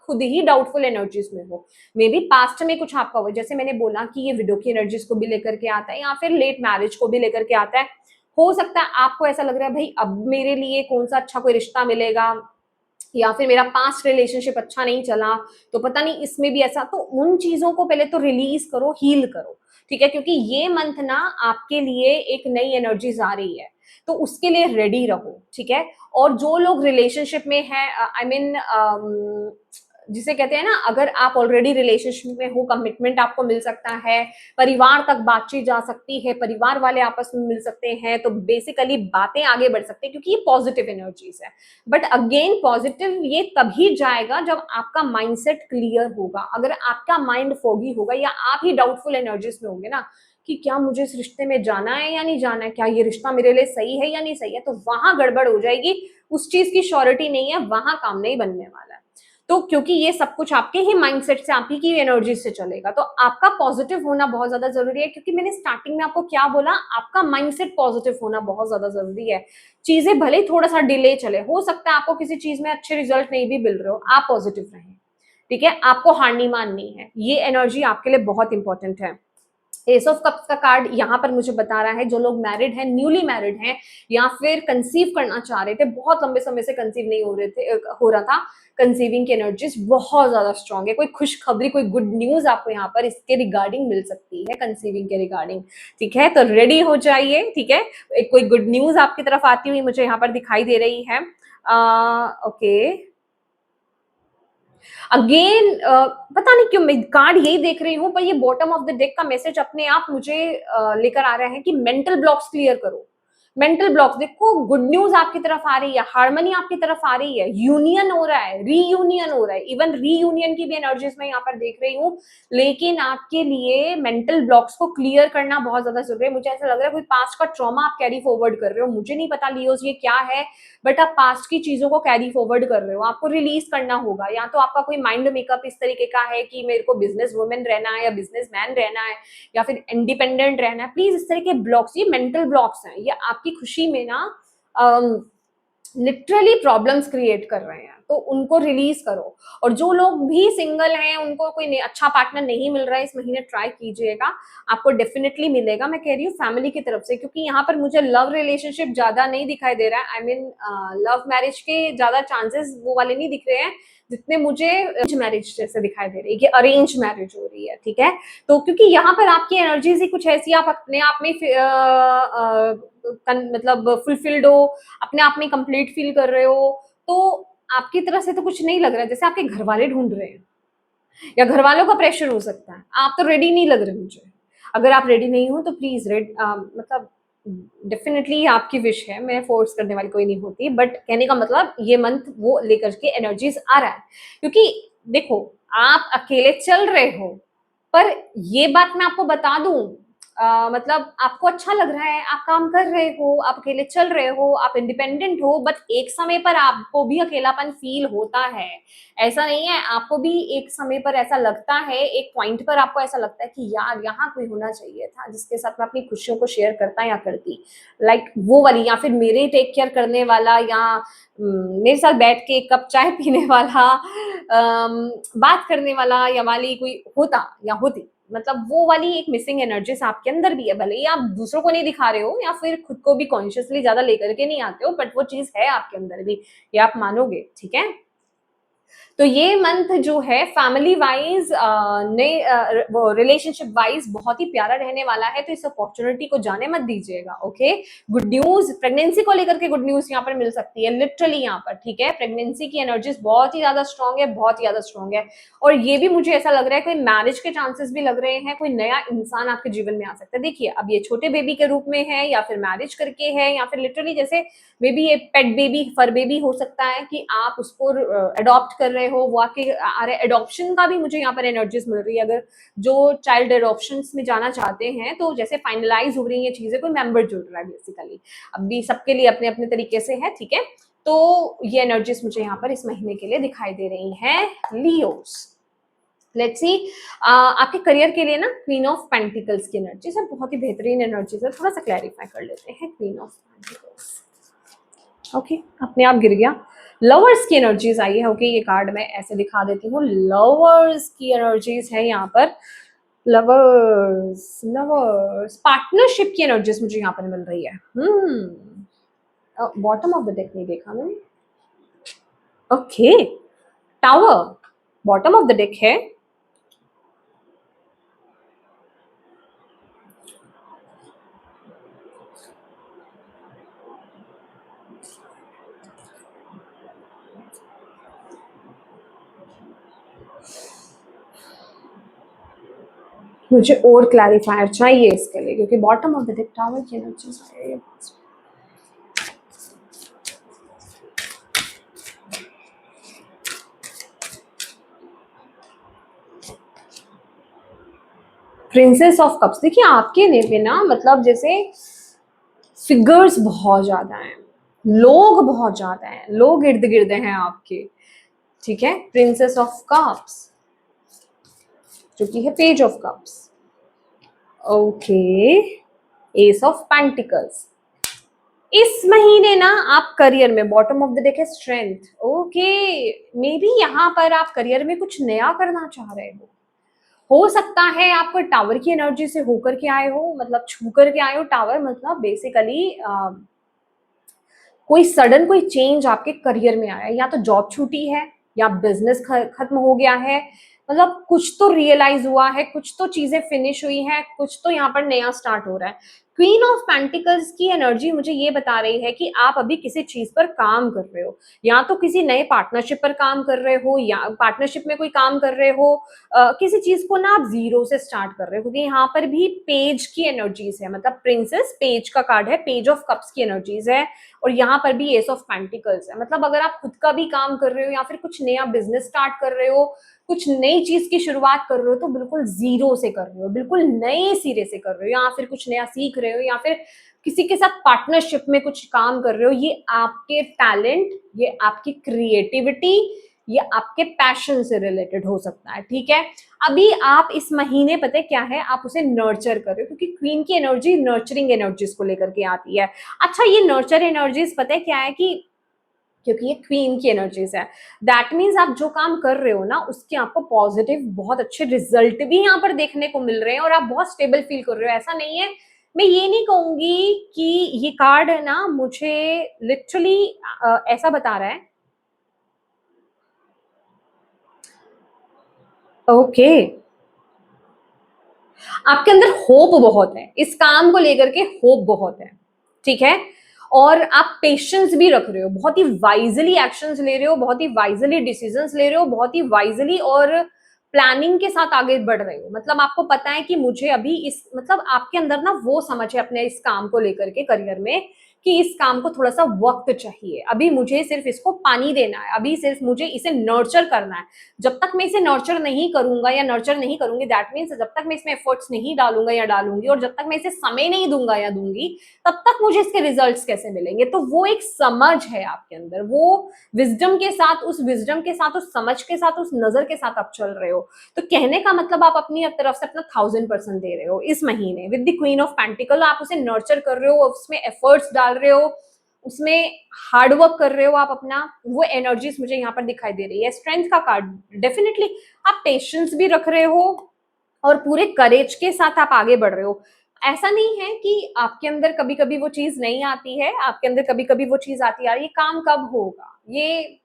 खुद ही डाउटफुल एनर्जीज में हो। मे बी पास्ट में कुछ आपका हो, जैसे मैंने बोला कि ये विडो की एनर्जीज को भी लेकर के आता है, या फिर लेट मैरिज को भी लेकर के आता है। हो सकता है आपको ऐसा लग रहा है, भाई अब मेरे लिए कौन सा अच्छा कोई रिश्ता मिलेगा, या फिर मेरा पास्ट रिलेशनशिप अच्छा नहीं चला, तो पता नहीं इसमें भी ऐसा। तो उन चीजों को पहले तो रिलीज करो, हील करो। ठीक है, क्योंकि ये मंथ ना आपके लिए एक नई एनर्जीज आ रही है, तो उसके लिए रेडी रहो। ठीक है, और जो लोग रिलेशनशिप में है, आई मीन जिसे कहते हैं ना, अगर आप ऑलरेडी रिलेशनशिप में हो, कमिटमेंट आपको मिल सकता है, परिवार तक बातचीत जा सकती है, परिवार वाले आपस में मिल सकते हैं, तो बेसिकली बातें आगे बढ़ सकती है, क्योंकि ये पॉजिटिव एनर्जीज है। बट अगेन पॉजिटिव ये तभी जाएगा जब आपका माइंडसेट क्लियर होगा। अगर आपका माइंड फोगी होगा, या आप ही डाउटफुल एनर्जीज में होंगे ना, कि क्या मुझे इस रिश्ते में जाना है या नहीं जाना है, क्या ये रिश्ता मेरे लिए सही है या नहीं सही है, तो वहां गड़बड़ हो जाएगी। उस चीज की श्योरिटी नहीं है, वहां काम नहीं बनने वाला है। तो क्योंकि ये सब कुछ आपके ही माइंडसेट से, आप ही की एनर्जी से चलेगा, तो आपका पॉजिटिव होना बहुत ज्यादा जरूरी है। क्योंकि मैंने स्टार्टिंग में आपको क्या बोला, आपका माइंडसेट पॉजिटिव होना बहुत ज्यादा जरूरी है। चीजें भले ही थोड़ा सा डिले चले, हो सकता है आपको किसी चीज में अच्छे रिजल्ट नहीं भी मिल रहे हो, आप पॉजिटिव रहें। ठीक है, आपको हार नहीं माननी है, ये एनर्जी आपके लिए बहुत इंपॉर्टेंट है। एस ऑफ कप्स का कार्ड यहाँ पर मुझे बता रहा है, जो लोग मैरिड हैं, न्यूली मैरिड हैं, या फिर कंसीव करना चाह रहे थे, बहुत लंबे समय से कंसीव नहीं हो रहा था, कंसीविंग की एनर्जीज बहुत ज्यादा स्ट्रांग है। कोई खुशखबरी, कोई गुड न्यूज आपको यहाँ पर इसके रिगार्डिंग मिल सकती है, कंसीविंग के रिगार्डिंग। ठीक है, तो रेडी हो जाइए। ठीक है, कोई गुड न्यूज आपकी तरफ आती हुई मुझे यहाँ पर दिखाई दे रही है। ओके, अगेन पता नहीं क्यों मैं कार्ड यही देख रही हूँ, पर ये बॉटम ऑफ द डेक का मैसेज अपने आप मुझे लेकर आ रहा है कि मेंटल ब्लॉक्स क्लियर करो। मेंटल ब्लॉक्स, देखो गुड न्यूज आपकी तरफ आ रही है, हार्मनी आपकी तरफ आ रही है, यूनियन हो रहा है, रीयूनियन हो रहा है, इवन रीयूनियन की भी एनर्जीज मैं यहाँ पर देख रही हूँ। लेकिन आपके लिए मेंटल ब्लॉक्स को क्लियर करना बहुत ज्यादा जरूरी है। मुझे ऐसा लग रहा है कोई पास्ट का ट्रॉमा आप कैरी फॉरवर्ड कर रहे हो, मुझे नहीं पता लियोस ये क्या है, बट आप पास्ट की चीजों को कैरी फॉरवर्ड कर रहे हो, आपको रिलीज करना होगा। या तो आपका कोई माइंड मेकअप इस तरीके का है कि मेरे को बिजनेस वुमेन रहना है या बिजनेस मैन रहना है, या फिर इंडिपेंडेंट रहना है। प्लीज इस तरह के ब्लॉक्स, ये मेंटल ब्लॉक्स हैं, ये आपकी खुशी में ना लिटरली प्रॉब्लम्स क्रिएट कर रहे हैं, तो उनको रिलीज करो। और जो लोग भी सिंगल हैं, उनको कोई अच्छा पार्टनर नहीं मिल रहा है, इस महीने ट्राई कीजिएगा, आपको डेफिनेटली मिलेगा। मैं कह रही हूँ फैमिली की तरफ से, क्योंकि यहाँ पर मुझे लव रिलेशनशिप ज्यादा नहीं दिखाई दे रहा है, आई मीन लव मैरिज के ज्यादा चांसेस वो वाले नहीं दिख रहे हैं जितने मुझे अरेंज मैरिज जैसे दिखाई दे रही है कि अरेंज मैरिज हो रही है। ठीक है, तो क्योंकि यहाँ पर आपकी एनर्जीज ही कुछ ऐसी, आप अपने आप में मतलब फुलफिल्ड हो, अपने आप में कंप्लीट फील कर रहे हो, तो आपकी तरफ से तो कुछ नहीं लग रहा है, जैसे आपके घर वाले ढूंढ रहे हैं, या घर वालों का प्रेशर हो सकता है। आप तो रेडी नहीं लग रहे मुझे। अगर आप रेडी नहीं हो तो प्लीज मतलब डेफिनेटली आपकी विश है, मैं फोर्स करने वाली कोई नहीं होती, बट कहने का मतलब ये मंथ वो लेकर के एनर्जीज आ रहा है, क्योंकि देखो आप अकेले चल रहे हो, पर ये बात मैं आपको बता दूं, मतलब आपको अच्छा लग रहा है, आप काम कर रहे हो, आप अकेले चल रहे हो, आप इंडिपेंडेंट हो, बट एक समय पर आपको भी अकेलापन फील होता है। ऐसा नहीं है, आपको भी एक समय पर ऐसा लगता है, एक पॉइंट पर आपको ऐसा लगता है कि यार यहाँ कोई होना चाहिए था जिसके साथ मैं अपनी खुशियों को शेयर करता या करती, लाइक वो वाली, या फिर मेरे टेक केयर करने वाला, या मेरे साथ बैठ के एक कप चाय पीने वाला, बात करने वाला, या वाली कोई होता या होती, मतलब वो वाली एक मिसिंग एनर्जीज आपके अंदर भी है, भले ही आप दूसरों को नहीं दिखा रहे हो या फिर खुद को भी कॉन्शियसली ज्यादा लेकर के नहीं आते हो, बट वो चीज है आपके अंदर भी, ये आप मानोगे, ठीक है। तो ये मंथ जो है फैमिली वाइज नए वो रिलेशनशिप वाइज बहुत ही प्यारा रहने वाला है, तो इस अपॉर्चुनिटी को जाने मत दीजिएगा, ओके। गुड न्यूज, प्रेगनेंसी को लेकर के गुड न्यूज यहाँ पर मिल सकती है, लिटरली यहाँ पर, ठीक है। प्रेगनेंसी की एनर्जीज बहुत ही ज्यादा स्ट्रांग है, बहुत ही ज्यादा स्ट्रांग है, और ये भी मुझे ऐसा लग रहा है कोई मैरिज के चांसेस भी लग रहे हैं, कोई नया इंसान आपके जीवन में आ सकता है। देखिए अब ये छोटे बेबी के रूप में है, या फिर मैरिज करके है, या फिर लिटरली जैसे मे बी ये पेट बेबी, फर बेबी हो सकता है कि आप उसको अडॉप्ट कर रहे हो, वो आपके आ रहे, अडॉप्शन का भी मुझे यहाँ पर एनर्जीज मिल रही है। अगर जो चाइल्ड अडॉप्शन में जाना चाहते हैं तो जैसे फाइनलाइज हो रही है चीजें, कोई मेंबर जुड़ रहा है बेसिकली, अभी सबके लिए अपने अपने तरीके से है, ठीक है। तो ये एनर्जीज मुझे यहाँ पर इस महीने के लिए दिखाई दे रही हैं लियोस। लेट्स सी, आपके करियर के लिए ना क्वीन ऑफ पेंटिकल्स की एनर्जीज है, बहुत ही बेहतरीन एनर्जीज है, थोड़ा सा क्लैरिफाई कर लेते हैं। क्वीन ऑफ पेंटिकल्स, ओके, अपने आप गिर गया। लवर्स की एनर्जीज आई है, ओके, ये कार्ड मैं ऐसे दिखा देती हूँ, लवर्स की एनर्जीज है यहाँ पर, लवर्स, लवर्स, पार्टनरशिप की एनर्जीज मुझे यहाँ पर मिल रही है। बॉटम ऑफ द डेक नहीं देखा मैंने, okay, tower bottom of the deck है। मुझे और क्लैरिफायर चाहिए इसके लिए, क्योंकि bottom of the deck tower की एनर्जीज आई है। प्रिंसेस ऑफ कप्स, देखिए आपके नेम पे ना, मतलब जैसे फिगर्स बहुत ज्यादा हैं, लोग बहुत ज्यादा हैं, लोग इर्द गिर्द हैं आपके, ठीक है। प्रिंसेस ऑफ कप्स जो कि है page of cups, okay, S of pentacles. इस महीने ना आप करियर में, बॉटम ऑफ द डेक है स्ट्रेंथ, ओके, मे बी यहाँ पर आप करियर में कुछ नया करना चाह रहे हो सकता है आप कोई टावर की एनर्जी से होकर के आए हो, मतलब छू कर के आए हो। टावर मतलब बेसिकली कोई सडन कोई चेंज आपके करियर में आया है, या तो जॉब छूटी है, या बिजनेस खत्म हो गया है, मतलब कुछ तो रियलाइज हुआ है, कुछ तो चीजें फिनिश हुई हैं, कुछ तो यहाँ पर नया स्टार्ट हो रहा है। क्वीन ऑफ पेंटिकल्स की एनर्जी मुझे ये बता रही है कि आप अभी किसी चीज पर काम कर रहे हो, या तो किसी नए पार्टनरशिप पर काम कर रहे हो, या पार्टनरशिप में कोई काम कर रहे हो, किसी चीज को ना आप जीरो से स्टार्ट कर रहे हो, क्योंकि यहाँ पर भी पेज की एनर्जीज है, मतलब प्रिंसेस पेज का कार्ड है, पेज ऑफ कप्स की एनर्जीज है, और यहाँ पर भी एस ऑफ पेंटिकल्स है। मतलब अगर आप खुद का भी काम कर रहे हो, या फिर कुछ नया बिजनेस स्टार्ट कर रहे हो, कुछ नई चीज की शुरुआत कर रहे हो, तो बिल्कुल जीरो से कर रहे हो, बिल्कुल नए सिरे से कर रहे हो, या फिर कुछ नया सीख रहे हो, या फिर किसी के साथ पार्टनरशिप में कुछ काम कर रहे हो। ये आपके टैलेंट, ये आपकी क्रिएटिविटी, ये आपके पैशन से रिलेटेड हो सकता है, ठीक है। अभी आप इस महीने पता है क्या है, आप उसे नर्चर कर रहे हो, क्योंकि क्वीन की एनर्जी नर्चरिंग एनर्जीज को लेकर के आती है। अच्छा, ये नर्चर एनर्जीज पता है क्या है कि क्योंकि ये क्वीन की एनर्जीज है, दैट मीन्स आप जो काम कर रहे हो ना उसके आपको पॉजिटिव बहुत अच्छे रिजल्ट भी यहाँ पर देखने को मिल रहे हैं, और आप बहुत स्टेबल फील कर रहे हो। ऐसा नहीं है, मैं ये नहीं कहूंगी कि ये कार्ड है ना मुझे लिटरली ऐसा बता रहा है, ओके, आपके अंदर होप बहुत है, इस काम को लेकर के होप बहुत है, ठीक है। और आप पेशेंस भी रख रहे हो, बहुत ही वाइजली एक्शंस ले रहे हो, बहुत ही वाइजली डिसीजंस ले रहे हो, बहुत ही वाइजली और प्लानिंग के साथ आगे बढ़ रहे हो, मतलब आपको पता है कि मुझे अभी इस मतलब आपके अंदर ना वो समझ है अपने इस काम को लेकर के करियर में कि इस काम को थोड़ा सा वक्त चाहिए, अभी मुझे सिर्फ इसको पानी देना है, अभी सिर्फ मुझे इसे नर्चर करना है। जब तक मैं इसे नर्चर नहीं करूंगा या नर्चर नहीं करूंगी, दैट मीन्स जब तक मैं इसमें एफर्ट्स नहीं डालूंगा या डालूंगी और जब तक मैं इसे समय नहीं दूंगा या दूंगी, तब तक मुझे इसके रिजल्ट्स कैसे मिलेंगे। तो वो एक समझ है आपके अंदर, वो विजडम के साथ, उस विजडम के साथ, उस समझ के साथ, उस नजर के साथ आप चल रहे हो। तो कहने का मतलब आप अपनी तरफ से अपना 1000% दे रहे हो इस महीने with the queen of pentacle. आप उसे नर्चर कर रहे हो, उसमें एफर्ट्स डाल रहे हो, उसमें हार्ड वर्क कर रहे हो आप अपना, वो एनर्जीज मुझे यहाँ पर दिखाई दे रही है। स्ट्रेंथ का कार्ड, डेफिनेटली आप पेशेंस भी रख रहे हो और पूरे करेज के साथ आप आगे बढ़ रहे हो। ऐसा नहीं है कि आपके अंदर कभी कभी वो चीज नहीं आती है, आपके अंदर कभी कभी वो चीज आती है, यार ये काम कब होगा, ये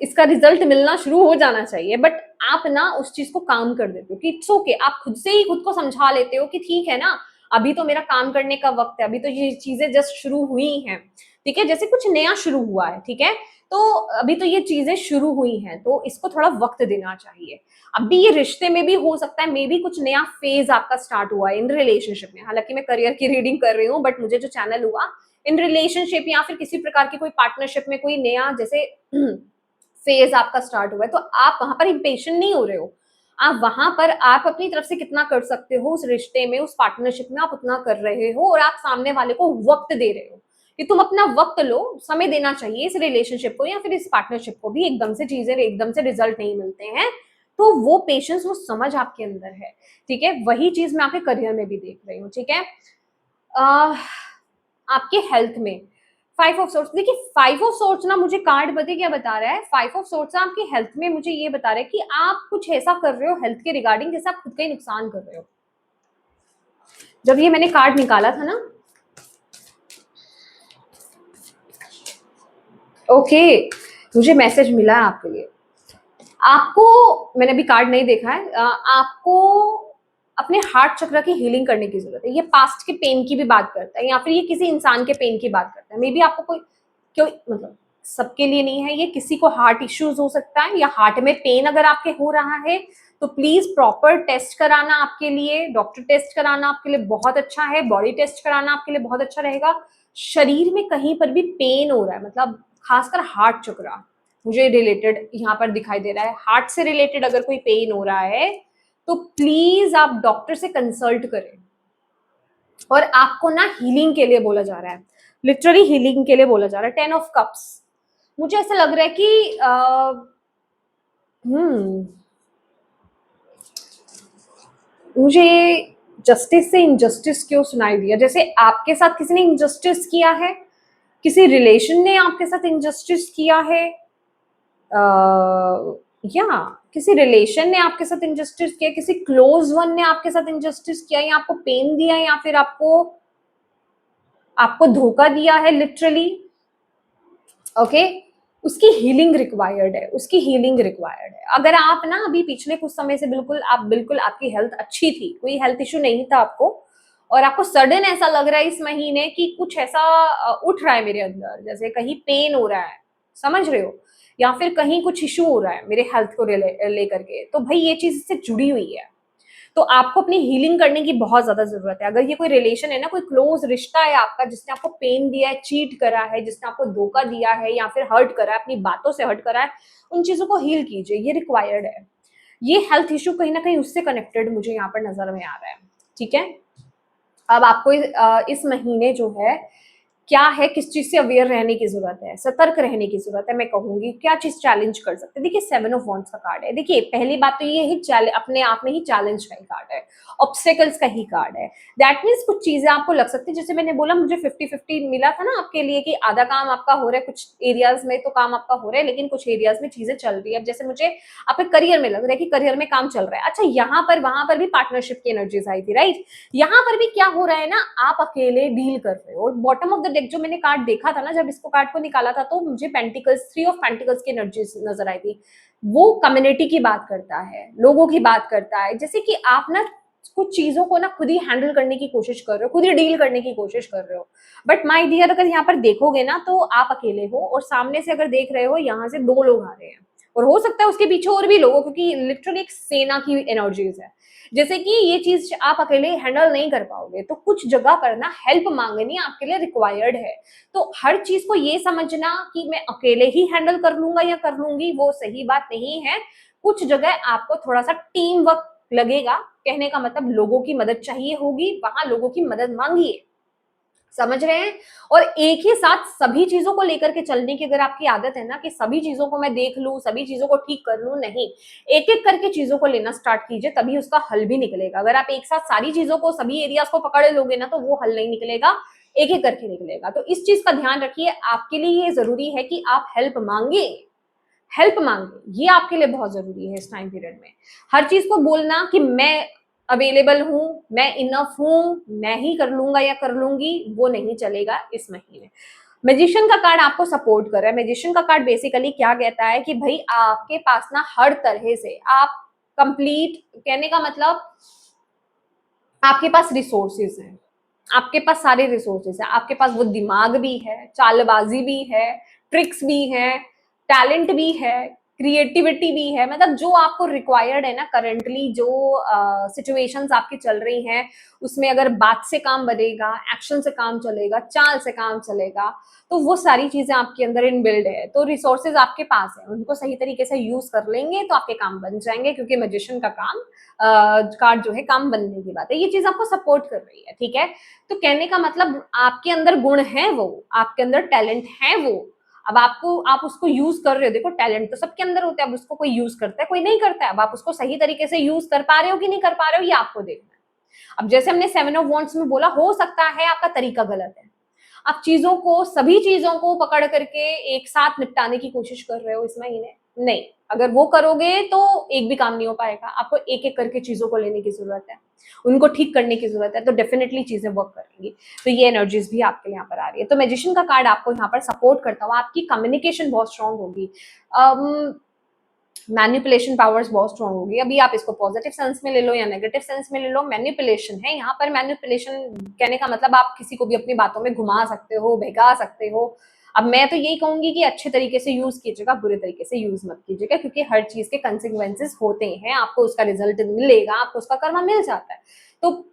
इसका रिजल्ट मिलना शुरू हो जाना चाहिए, बट आप ना उस चीज को काम कर देते हो कि इट्स ओके, आप खुद से ही खुद को समझा लेते हो कि ठीक है ना, अभी तो मेरा काम करने का वक्त है, अभी तो ये चीजें जस्ट शुरू हुई हैं, ठीक है, जैसे कुछ नया शुरू हुआ है, ठीक है, तो अभी तो ये चीजें शुरू हुई हैं, तो इसको थोड़ा वक्त देना चाहिए। अभी ये रिश्ते में भी हो सकता है, मे बी कुछ नया फेज आपका स्टार्ट हुआ है इन रिलेशनशिप में, हालांकि मैं करियर की रीडिंग कर रही हूँ, बट मुझे जो चैनल हुआ इन रिलेशनशिप या फिर किसी प्रकार की कोई पार्टनरशिप में कोई नया जैसे फेज आपका स्टार्ट हुआ है, तो आप वहां पर इम्पेशेंट नहीं हो रहे हो, आप वहां पर आप अपनी तरफ से कितना कर सकते हो उस रिश्ते में, उस पार्टनरशिप में आप उतना कर रहे हो, और आप सामने वाले को वक्त दे रहे हो कि तुम अपना वक्त लो, समय देना चाहिए इस रिलेशनशिप को या फिर इस पार्टनरशिप को भी, एकदम से चीजें एकदम से रिजल्ट नहीं मिलते हैं, तो वो पेशेंस, वो समझ आपके अंदर है, ठीक है, वही चीज मैं आपके करियर में भी देख रही हूँ, ठीक है। आपके हेल्थ में 5 ऑफ सोर्ट्स, देखिए 5 ऑफ सोर्ट्स ना मुझे कार्ड पता क्या बता रहा है, 5 ऑफ सोर्ट्स आपकी हेल्थ में मुझे ये बता रहा है कि आप कुछ ऐसा कर रहे हो हेल्थ के रिगार्डिंग जैसे आप खुद का ही नुकसान कर रहे हो। जब ये मैंने कार्ड निकाला था ना, ओके, मुझे मैसेज मिला है आपके लिए। आपको, मैंने अभी कार्ड नहीं देखा है, आपको अपने हार्ट चक्र की हीलिंग करने की जरूरत है। ये पास्ट के पेन की भी बात करता है या फिर ये किसी इंसान के पेन की बात करता है, मे बी आपको कोई क्यों, मतलब सबके लिए नहीं है ये, किसी को हार्ट इश्यूज हो सकता है या हार्ट में पेन अगर आपके हो रहा है तो प्लीज प्रॉपर टेस्ट कराना, आपके लिए डॉक्टर टेस्ट कराना आपके लिए बहुत अच्छा है, बॉडी टेस्ट कराना आपके लिए बहुत अच्छा रहेगा। शरीर में कहीं पर भी पेन हो रहा है, मतलब खासकर हार्ट चक्र मुझे रिलेटेड यहाँ पर दिखाई दे रहा है, हार्ट से रिलेटेड अगर कोई पेन हो रहा है तो प्लीज आप डॉक्टर से कंसल्ट करें। और आपको ना हीलिंग के लिए बोला जा रहा है, लिटरली हीलिंग के लिए बोला जा रहा है। 10 ऑफ कप्स, मुझे ऐसा लग रहा है कि मुझे जस्टिस से इनजस्टिस क्यों सुनाई दिया, जैसे आपके साथ किसी ने इनजस्टिस किया है, किसी रिलेशन ने आपके साथ इनजस्टिस किया है, या किसी रिलेशन ने आपके साथ इनजस्टिस किया, किसी क्लोज वन ने आपके साथ इनजस्टिस किया या आपको पेन दिया या फिर आपको आपको धोखा दिया है लिटरली, ओके, उसकी हीलिंग रिक्वायर्ड है, उसकी हीलिंग रिक्वायर्ड है। अगर आप ना अभी पिछले कुछ समय से बिल्कुल आपकी हेल्थ अच्छी थी, कोई हेल्थ इश्यू नहीं था आपको, और आपको सडन ऐसा लग रहा है इस महीने कि कुछ ऐसा उठ रहा है मेरे अंदर, जैसे कहीं पेन हो रहा है, समझ रहे हो, या फिर कहीं कुछ इश्यू हो रहा है मेरे हेल्थ को लेकर के, तो भाई ये चीज इससे जुड़ी हुई है, तो आपको अपनी हीलिंग करने की बहुत ज्यादा जरूरत है। अगर ये कोई रिलेशन है ना, कोई क्लोज रिश्ता है आपका जिसने आपको पेन दिया है, चीट करा है, जिसने आपको धोखा दिया है या फिर हर्ट करा है, अपनी बातों से हर्ट करा है, उन चीजों को हील कीजिए, ये रिक्वायर्ड है। ये हेल्थ इश्यू कहीं ना कहीं उससे कनेक्टेड मुझे यहाँ पर नजर में आ रहा है, ठीक है। अब आपको इस महीने जो है क्या है, किस चीज से अवेयर रहने की जरूरत है, सतर्क रहने की जरूरत है, मैं कहूंगी क्या चीज चैलेंज कर सकते हैं। देखिए 7 ऑफ वॉन्ड्स का कार्ड है, देखिए पहली बात तो ये है अपने आप में ही चैलेंज का ही कार्ड है, ऑब्स्टेकल्स का ही कार्ड है। दैट मीन्स कुछ चीजें आपको लग सकती है, जैसे मैंने बोला मुझे 50-50 मिला था ना आपके लिए कि आधा काम आपका हो रहा है, कुछ एरियाज में तो काम आपका हो रहा है लेकिन कुछ एरियाज में चीजें चल रही है। अब जैसे मुझे आपके करियर में लग रहा है कि करियर में काम चल रहा है, अच्छा यहाँ पर वहां पर भी पार्टनरशिप की एनर्जीज आई थी, राइट, यहाँ पर भी क्या हो रहा है ना, आप अकेले डील कर रहे हो। और बॉटम ऑफ द डेक जो मैंने कार्ड देखा था ना, जब इसको कार्ड को निकाला था तो मुझे पेंटिकल्स, 3 ऑफ पेंटिकल्स की एनर्जीज नजर आई थी। वो कम्युनिटी की बात करता है, लोगों की बात करता है, जैसे कि आप ना कुछ चीजों को ना खुद ही हैंडल करने की कोशिश कर रहे हो, खुद ही डील करने की कोशिश कर रहे हो। बट माय डियर, अगर यहाँ पर देखोगे ना तो आप अकेले हो, और सामने से अगर देख रहे हो यहाँ से 2 लोग आ रहे हैं, और हो सकता है उसके पीछे और भी लोग हो, क्योंकि लिटरली एक सेना की एनर्जीज है। जैसे कि ये चीज आप अकेले हैंडल नहीं कर पाओगे, तो कुछ जगह पर ना हेल्प मांगनी आपके लिए रिक्वायर्ड है। तो हर चीज को ये समझना कि मैं अकेले ही हैंडल कर लूंगा या कर लूंगी, वो सही बात नहीं है। कुछ जगह आपको थोड़ा सा टीम वर्क लगेगा। कहने का मतलब लोगों की मदद चाहिए होगी, वहां लोगों की मदद मांगिए। समझ रहे हैं? और एक ही साथ सभी चीजों को लेकर के चलने की अगर आपकी आदत है ना कि सभी चीजों को मैं देख लूं, सभी चीजों को ठीक कर लूं, नहीं, एक एक करके चीजों को लेना स्टार्ट कीजिए, तभी उसका हल भी निकलेगा। अगर आप एक साथ सारी चीजों को, सभी एरियाज को पकड़ लोगे ना, तो वो हल नहीं निकलेगा, एक एक करके निकलेगा। तो इस चीज का ध्यान रखिए। आपके लिए ये जरूरी है कि आप हेल्प मांगे, हेल्प मांगे, ये आपके लिए बहुत जरूरी है इस टाइम पीरियड में। हर चीज को बोलना कि मैं अवेलेबल हूं, मैं इनफ हूं, मैं ही कर लूंगा या कर लूंगी, वो नहीं चलेगा इस महीने। मैजिशियन का कार्ड आपको सपोर्ट कर रहा है। मैजिशियन का कार्ड बेसिकली क्या कहता है कि भाई आपके पास ना हर तरह से आप कंप्लीट, कहने का मतलब आपके पास रिसोर्सेज हैं, आपके पास सारे रिसोर्सेज है, आपके पास वो दिमाग भी है, चालबाजी भी है, ट्रिक्स भी है, टैलेंट भी है, क्रिएटिविटी भी है। मतलब जो आपको रिक्वायर्ड है ना करंटली, जो सिचुएशंस आपकी चल रही हैं, उसमें अगर बात से काम बनेगा, एक्शन से काम चलेगा, चाल से काम चलेगा, तो वो सारी चीजें आपके अंदर इनबिल्ड है। तो रिसोर्सेज आपके पास है, उनको सही तरीके से यूज कर लेंगे तो आपके काम बन जाएंगे, क्योंकि मैजिशियन का काम कार्ड जो है काम बनने की बात है। ये चीज आपको सपोर्ट कर रही है, ठीक है। तो कहने का मतलब आपके अंदर गुण है, वो आपके अंदर टैलेंट है वो। अब आपको, आप उसको यूज कर रहे हो। देखो टैलेंट तो सबके अंदर होता है, अब उसको कोई यूज करता है, कोई नहीं करता है। अब आप उसको सही तरीके से यूज कर पा रहे हो कि नहीं कर पा रहे हो, ये आपको देखना है। अब जैसे हमने 7 ऑफ वॉन्ड्स में बोला, हो सकता है आपका तरीका गलत है, आप चीजों को, सभी चीजों को पकड़ करके एक साथ निपटाने की कोशिश कर रहे हो इस महीने। नहीं, अगर वो करोगे तो एक भी काम नहीं हो पाएगा। आपको एक एक करके चीजों को लेने की जरूरत है, उनको ठीक करने की जरूरत है, तो डेफिनेटली चीजें वर्क करेंगी। तो ये एनर्जीज भी आपके लिए यहाँ पर आ रही है। तो मैजिशियन का कार्ड आपको यहाँ पर सपोर्ट करता हुआ, आपकी कम्युनिकेशन बहुत स्ट्रांग होगी, मैनिपुलेशन पावर्स बहुत स्ट्रांग होगी। अभी आप इसको पॉजिटिव सेंस में ले लो या नेगेटिव सेंस में ले लो, मैनिपुलेशन है यहाँ पर। मैनिपुलेशन कहने का मतलब आप किसी को भी अपनी बातों में घुमा सकते हो, बहका सकते हो। अब मैं तो यही कहूंगी कि अच्छे तरीके से यूज कीजिएगा, बुरे तरीके से यूज मत कीजिएगा, क्योंकि हर चीज के कंसिक्वेंसेस होते हैं। आपको उसका रिजल्ट मिलेगा, आपको उसका कर्मा मिल जाता है। तो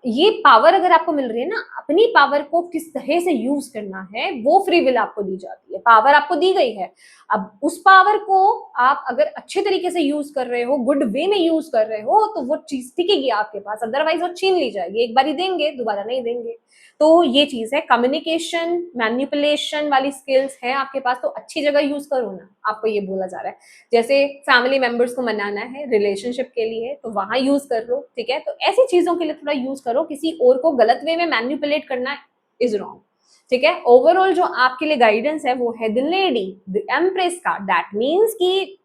ये पावर अगर आपको मिल रही है ना, अपनी पावर को किस तरह से यूज करना है, वो फ्री विल आपको दी जाती है। पावर आपको दी गई है, अब उस पावर को आप अगर अच्छे तरीके से यूज कर रहे हो, गुड वे में यूज कर रहे हो, तो वो चीज टिकेगी आपके पास, अदरवाइज वो छीन ली जाएगी। एक बार ही देंगे, दोबारा नहीं देंगे। तो ये चीज है, कम्युनिकेशन मैनिपुलेशन वाली स्किल्स है आपके पास, तो अच्छी जगह यूज करो ना, आपको ये बोला जा रहा है। जैसे फैमिली मेंबर्स को मनाना है रिलेशनशिप के लिए, तो वहां यूज कर लो, ठीक है। तो ऐसी चीजों के लिए थोड़ा यूज करो, किसी और को गलत वे में मैनिपुलेट करना इज रॉन्ग, ठीक है। ओवरऑल जो आपके लिए गाइडेंस है वो है द लेडी, द एम्प्रेस का। दैट मीन्स कि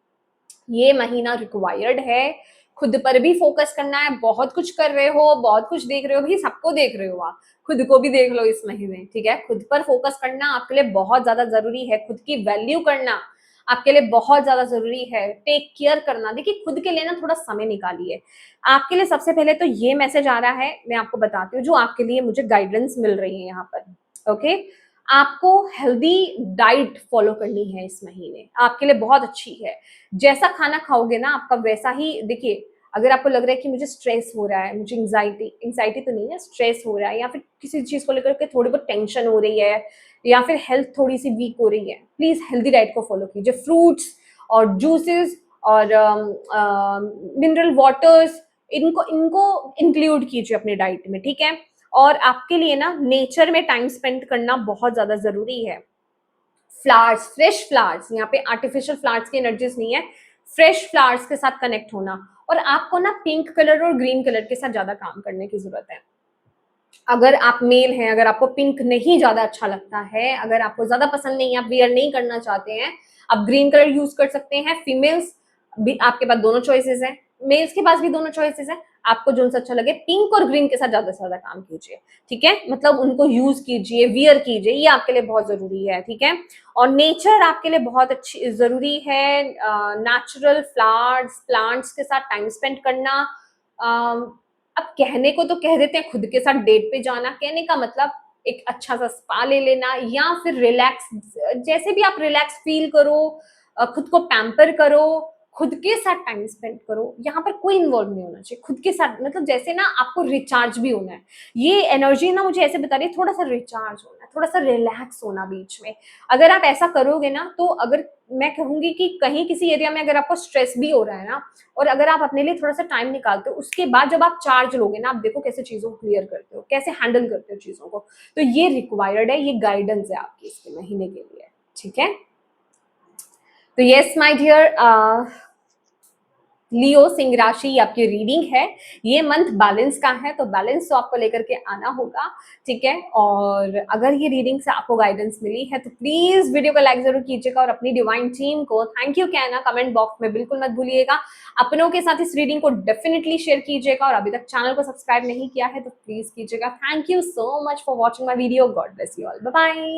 ये महीना रिक्वायर्ड है, खुद पर भी फोकस करना है। बहुत कुछ कर रहे हो, बहुत कुछ देख रहे हो, भाई सबको देख रहे हो, आप खुद को भी देख लो इस महीने, ठीक है। खुद पर फोकस करना आपके लिए बहुत ज्यादा जरूरी है, खुद की वैल्यू करना आपके लिए बहुत ज्यादा जरूरी है, टेक केयर करना। देखिए खुद के लिए ना थोड़ा समय निकालिए। आपके लिए सबसे पहले तो ये मैसेज आ रहा है, मैं आपको बताती हूँ, जो आपके लिए मुझे गाइडेंस मिल रही है यहाँ पर, ओके। आपको हेल्दी डाइट फॉलो करनी है इस महीने, आपके लिए बहुत अच्छी है। जैसा खाना खाओगे ना आपका वैसा ही, देखिए अगर आपको लग रहा है कि मुझे स्ट्रेस हो रहा है, मुझे एंग्जाइटी तो नहीं है, स्ट्रेस हो रहा है, या फिर किसी चीज को लेकर के थोड़ी बहुत टेंशन हो रही है, या फिर हेल्थ थोड़ी सी वीक हो रही है, प्लीज हेल्दी डाइट को फॉलो कीजिए। फ्रूट्स और जूसेस और मिनरल वाटर्स, इनको इनको इंक्लूड कीजिए अपने डाइट में, ठीक है। और आपके लिए ना नेचर में टाइम स्पेंड करना बहुत ज्यादा जरूरी है। फ्लावर्स, फ्रेश फ्लावर्स, यहाँ पे आर्टिफिशियल फ्लावर्स की एनर्जीज नहीं है, फ्रेश फ्लावर्स के साथ कनेक्ट होना। और आपको ना पिंक कलर और ग्रीन कलर के साथ ज्यादा काम करने की जरूरत है। अगर आप मेल हैं, अगर आपको पिंक नहीं ज्यादा अच्छा लगता है, अगर आपको ज्यादा पसंद नहीं है, आप वियर नहीं करना चाहते हैं, आप ग्रीन कलर यूज कर सकते हैं। फीमेल्स भी आपके पास दोनों चॉइसेस हैं, मेल्स के पास भी दोनों चॉइसेस हैं। आपको जो सा अच्छा लगे, पिंक और ग्रीन के साथ ज्यादा से ज्यादा काम कीजिए, ठीक है। मतलब उनको यूज कीजिए, वियर कीजिए, ये आपके लिए बहुत जरूरी है, ठीक है। और नेचर आपके लिए बहुत अच्छी जरूरी है। नेचुरल फ्लावर्स, प्लांट्स के साथ टाइम स्पेंड करना। अब कहने को तो कह देते हैं खुद के साथ डेट पे जाना, कहने का मतलब एक अच्छा सा स्पा ले लेना, या फिर रिलैक्स, जैसे भी आप रिलैक्स फील करो, खुद को पैम्पर करो, खुद के साथ टाइम स्पेंड करो। यहाँ पर कोई इन्वॉल्व नहीं होना चाहिए, खुद के साथ मतलब जैसे ना आपको रिचार्ज भी होना है। ये एनर्जी ना मुझे ऐसे बता रही है, थोड़ा सा रिचार्ज होना है, थोड़ा सा रिलैक्स होना बीच में। अगर आप ऐसा करोगे ना, तो अगर मैं कहूंगी कि कहीं किसी एरिया में अगर आपको स्ट्रेस भी हो रहा है ना, और अगर आप अपने लिए थोड़ा सा टाइम निकालते हो, उसके बाद जब आप चार्ज लोगे ना, आप देखो कैसे चीजों को क्लियर करते हो, कैसे हैंडल करते हो चीजों को। तो ये रिक्वायर्ड है, ये गाइडेंस है आपकी इसके महीने के लिए, ठीक है। तो यस माय डियर लियो सिंह राशि आपकी रीडिंग है। ये मंथ बैलेंस का है, तो बैलेंस तो आपको लेकर के आना होगा, ठीक है। और अगर ये रीडिंग से आपको गाइडेंस मिली है तो प्लीज वीडियो को लाइक जरूर कीजिएगा, और अपनी डिवाइन टीम को थैंक यू कहना कमेंट बॉक्स में बिल्कुल मत भूलिएगा। अपनों के साथ इस रीडिंग को डेफिनेटली शेयर कीजिएगा, और अभी तक चैनल को सब्सक्राइब नहीं किया है तो प्लीज कीजिएगा। Thank you so much for watching my video. God bless you all, bye bye.